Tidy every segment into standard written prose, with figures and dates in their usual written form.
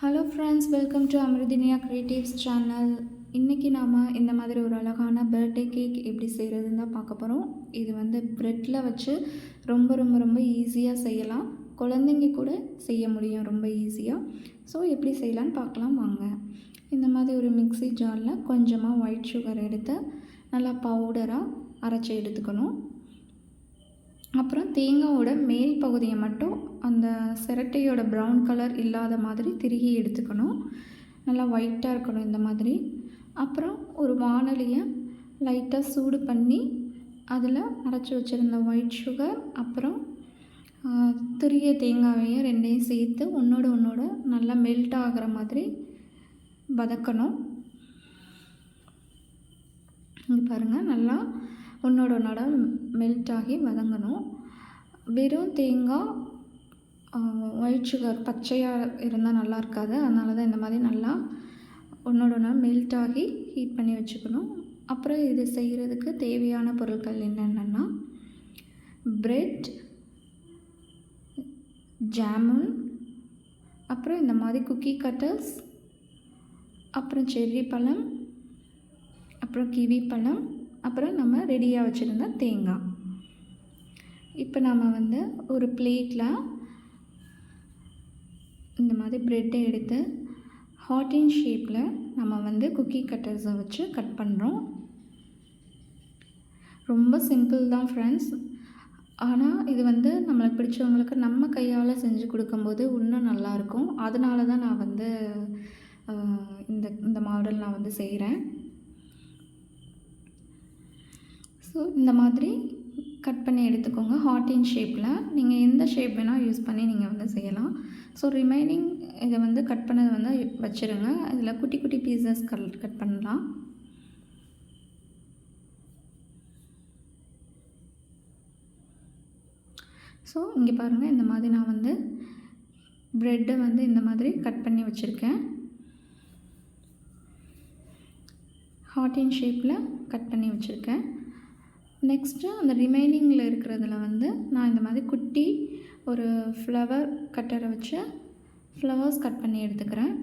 Hello friends, welcome to Amirthiniya creatives channel. இன்றைக்கி நாம் இந்த மாதிரி ஒரு அழகான பர்த்டே கேக் எப்படி செய்கிறதுன்னு தான் பார்க்க போகிறோம். இது வந்து ப்ரெட்டில் வச்சு ரொம்ப ரொம்ப ரொம்ப ஈஸியாக செய்யலாம். குழந்தைங்க கூட செய்ய முடியும் ரொம்ப ஈஸியாக. ஸோ எப்படி செய்யலான்னு பார்க்கலாம் வாங்க. இந்த மாதிரி ஒரு மிக்ஸி ஜாரில் கொஞ்சமாக ஒயிட் சுகர் எடுத்து நல்லா பவுடராக அரைச்சி எடுத்துக்கணும். அப்புறம் தேங்காயோட மேல் பகுதியை மட்டும் அந்த சிரட்டையோட ப்ரௌன் கலர் இல்லாத மாதிரி திருகி எடுத்துக்கணும். நல்லா ஒயிட்டாக இருக்கணும் இந்த மாதிரி. அப்புறம் ஒரு வாணலியை லைட்டாக சூடு பண்ணி அதில் அரைச்சி வச்சுருந்த ஒயிட் சுகர் அப்புறம் திருகிய தேங்காயையும் ரெண்டையும் சேர்த்து ஒன்றோட நல்லா மெல்ட் ஆகிற மாதிரி வதக்கணும். இங்கே பாருங்கள், நல்லா ஒன்றோட மெல்ட் ஆகி வதங்கணும். வெறும் தேங்காய் ஒயிட் சுகர் பச்சையாக இருந்தால் நல்லா இருக்காது. அதனால தான் இந்த மாதிரி நல்லா ஒன்றோட மெல்ட் ஆகி ஹீட் பண்ணி வச்சுக்கணும். அப்புறம் இது செய்கிறதுக்கு தேவையான பொருட்கள் என்னென்னா பிரெட், ஜாமுன், அப்புறம் இந்த மாதிரி குக்கி கட்டர்ஸ், அப்புறம் செர்ரி பழம், அப்புறம் கிவி பழம், அப்புறம் நம்ம ரெடியாக வச்சுருந்த தேங்காய். இப்போ நாம் வந்து ஒரு பிளேட்டில் இந்த மாதிரி ப்ரெட்டை எடுத்து ஹார்டின் ஷேப்பில் நம்ம வந்து குக்கி கட்டர்ஸை வச்சு கட் பண்ணுறோம். ரொம்ப சிம்பிள் தான் ஃப்ரெண்ட்ஸ். ஆனால் இது வந்து நம்மளுக்கு பிடிச்சவங்களுக்கு நம்ம கையால் செஞ்சு கொடுக்கும்போது இன்னும் நல்லாயிருக்கும். அதனால தான் நான் வந்து இந்த மாடல் நான் வந்து செய்கிறேன். ஸோ இந்த மாதிரி கட் பண்ணி எடுத்துக்கோங்க ஹார்டின் ஷேப்பில். நீங்கள் எந்த ஷேப் வேணால் யூஸ் பண்ணி நீங்கள் வந்து செய்யலாம். ஸோ ரிமைனிங் இதை வந்து கட் பண்ணதை வந்து வச்சுருங்க. இதில் குட்டி குட்டி பீசஸ் கட் பண்ணலாம். ஸோ இங்கே பாருங்கள், இந்த மாதிரி நான் வந்து ப்ரெட்டை வந்து இந்த மாதிரி கட் பண்ணி வச்சுருக்கேன். ஹார்டின் ஷேப்பில் கட் பண்ணி வச்சுருக்கேன். நெக்ஸ்ட்டு அந்த ரிமைனிங்கில் இருக்கிறதுல வந்து நான் இந்த மாதிரி குட்டி ஒரு ஃப்ளவர் கட்டரை வச்சு ஃப்ளவர்ஸ் கட் பண்ணி எடுத்துக்கிறேன்.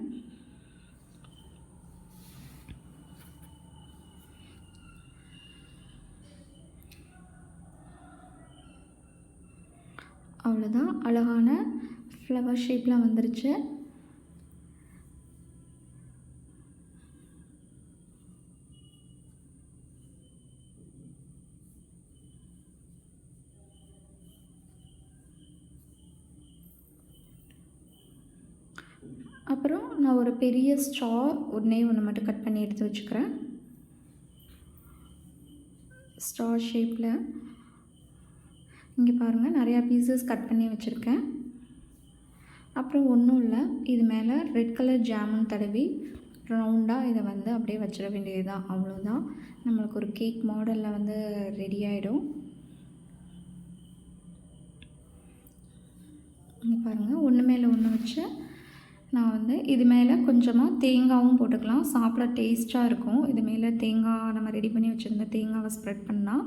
அவ்வளோதான், அழகான ஃப்ளவர் ஷேப்பில் வந்துருச்சு. அப்புறம் நான் ஒரு பெரிய ஸ்டார் ஒன்று மட்டும் கட் பண்ணி எடுத்து வச்சுக்கிறேன். ஸ்டார் ஷேப்பில் இங்கே பாருங்கள், நிறையா பீசஸ் கட் பண்ணி வச்சுருக்கேன். அப்புறம் ஒன்றும் இல்லை, இது மேலே ரெட் கலர் ஜாமுன் தடவி ரவுண்டாக இதை வந்து அப்படியே வச்சிட வேண்டியது தான். அவ்வளோதான், நம்மளுக்கு ஒரு கேக் மாடலில் வந்து ரெடி ஆகிடும். இங்கே பாருங்கள், ஒன்று மேலே ஒன்று வச்சு நான் வந்து இது மேலே கொஞ்சமாக தேங்காயும் போட்டுக்கலாம். சாப்பிட டேஸ்ட்டாக இருக்கும். இது மேலே தேங்காய் நம்ம ரெடி பண்ணி வச்சுருந்த தேங்காவை ஸ்ப்ரெட் பண்ணால்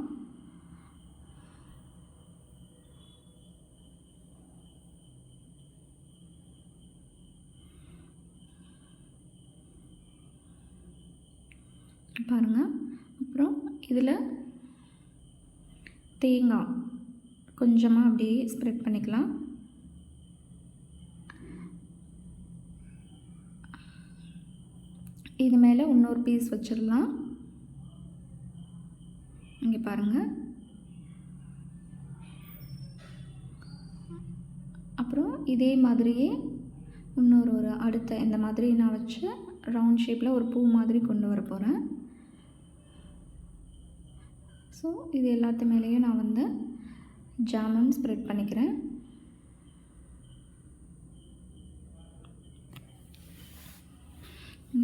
பாருங்கள். அப்புறம் இதில் தேங்காய் கொஞ்சமாக அப்படியே ஸ்ப்ரெட் பண்ணிக்கலாம். இது மேலே இன்னொரு பீஸ் வச்சிடலாம். இங்கே பாருங்கள். அப்புறம் இதே மாதிரியே ஒரு அடுத்த இந்த மாதிரி நான் வச்சு ரவுண்ட் ஷேப்பில் ஒரு பூ மாதிரி கொண்டு வர போகிறேன். ஸோ இது எல்லாத்து மேலேயும் நான் வந்து ஜாமுன் ஸ்ப்ரெட் பண்ணிக்கிறேன்.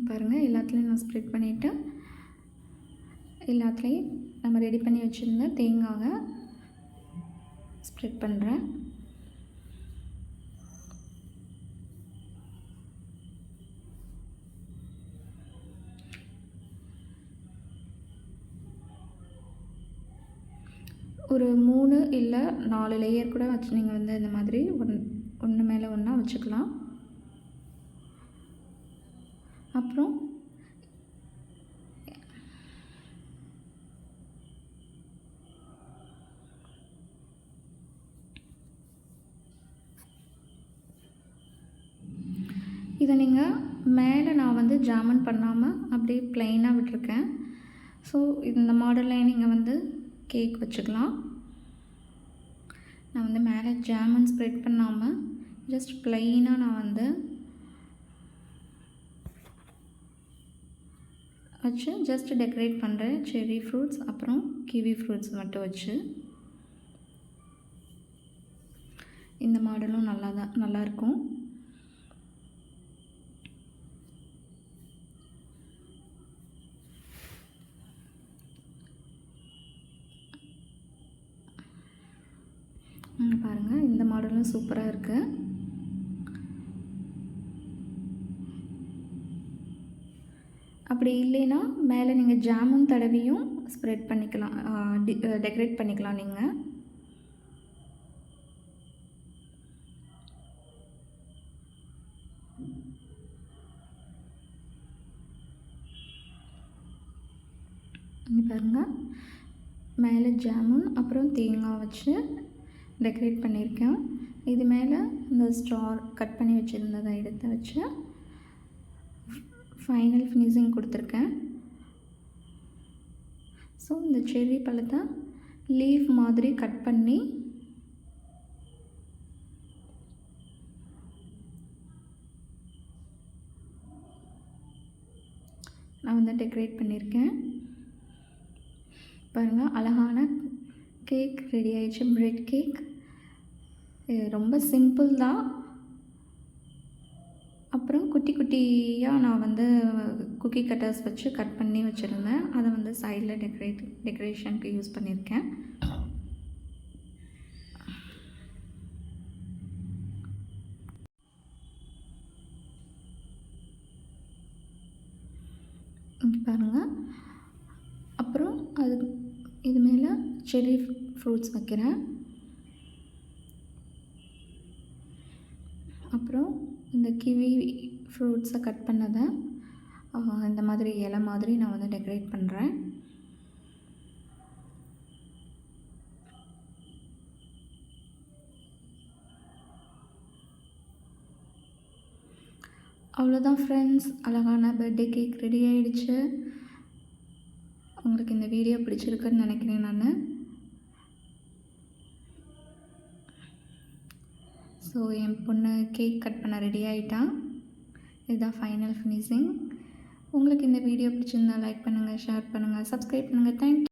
பாருங்கள், எல்லாத்துலேயும் நான் ஸ்ப்ரெட் பண்ணிவிட்டு எல்லாத்துலேயும் நம்ம ரெடி பண்ணி வச்சுருந்த தேங்காவை ஸ்ப்ரெட் பண்ணுறேன். ஒரு 3 இல்லை 4 லேயர் கூட வச்சு நீங்கள் வந்து இந்த மாதிரி ஒன்று மேலே ஒன்றா வச்சுக்கலாம். அப்புறம் இதை நீங்கள் மேலே நான் வந்து ஜாமன் பண்ணாமல் அப்படியே ப்ளைனாக விட்டுருக்கேன். ஸோ இந்த மாடலில் நீங்கள் வந்து கேக் வச்சுக்கலாம். நான் வந்து மேலே ஜாமன் ஸ்ப்ரெட் பண்ணாமல் ஜஸ்ட் ப்ளைனாக நான் வந்து வச்சு ஜஸ்ட் டெக்கரேட் பண்ணுறேன். செர்ரி ஃப்ரூட்ஸ் அப்புறம் கிவி ஃப்ரூட்ஸ் மட்டும் வச்சு. இந்த மாடலும் நல்லாயிருக்கும். பாருங்கள், இந்த மாடலும் சூப்பராக இருக்குது. அப்படி இல்லைன்னா மேலே நீங்கள் ஜாமுன் தடவியும் ஸ்ப்ரெட் பண்ணிக்கலாம், டெக்கரேட் பண்ணிக்கலாம் நீங்கள். இங்கே பாருங்கள், மேலே ஜாமுன் அப்புறம் தேங்காய் வச்சு டெக்கரேட் பண்ணியிருக்கேன். இது மேலே இந்த ஸ்டார் கட் பண்ணி வச்சுருந்ததை எடுத்து வச்சு ஃபைனல் ஃபினிஷிங் கொடுத்துருக்கேன். ஸோ இந்த செர்ரி பழத்தை லீஃப் மாதிரி கட் பண்ணி நான் வந்து டெக்கரேட் பண்ணியிருக்கேன். பாருங்கள், அழகான கேக் ரெடி ஆயிடுச்சு. Bread cake. இது ரொம்ப சிம்பிள் தான். அப்புறம் குட்டி குட்டியாக நான் வந்து குக்கி கட்டர்ஸ் வச்சு கட் பண்ணி வச்சுருந்தேன். அதை வந்து சைடில் டெக்கரேஷனுக்கு யூஸ் பண்ணியிருக்கேன். இங்கே பாருங்கள். அப்புறம் இது மேலே செர்ரி ஃப்ரூட்ஸ் வைக்கிறேன். அப்புறம் இந்த கிவி ஃப்ரூட்ஸை கட் பண்ணதை இந்த மாதிரி இலை மாதிரி நான் வந்து டெக்கரேட் பண்ணுறேன். அவ்வளோதான் ஃப்ரெண்ட்ஸ், அழகான பர்த்டே கேக் ரெடி ஆகிடுச்சு. உங்களுக்கு இந்த வீடியோ பிடிச்சிருக்குன்னு நினைக்கிறேன் நான். ஸோ என் பொண்ணு கேக் கட் பண்ண ரெடி ஆகிட்டான். இதுதான் ஃபைனல் ஃபினிஷிங். உங்களுக்கு இந்த வீடியோ பிடிச்சிருந்தா லைக் பண்ணுங்கள், ஷேர் பண்ணுங்கள், சப்ஸ்கிரைப் பண்ணுங்கள். தேங்க்யூ.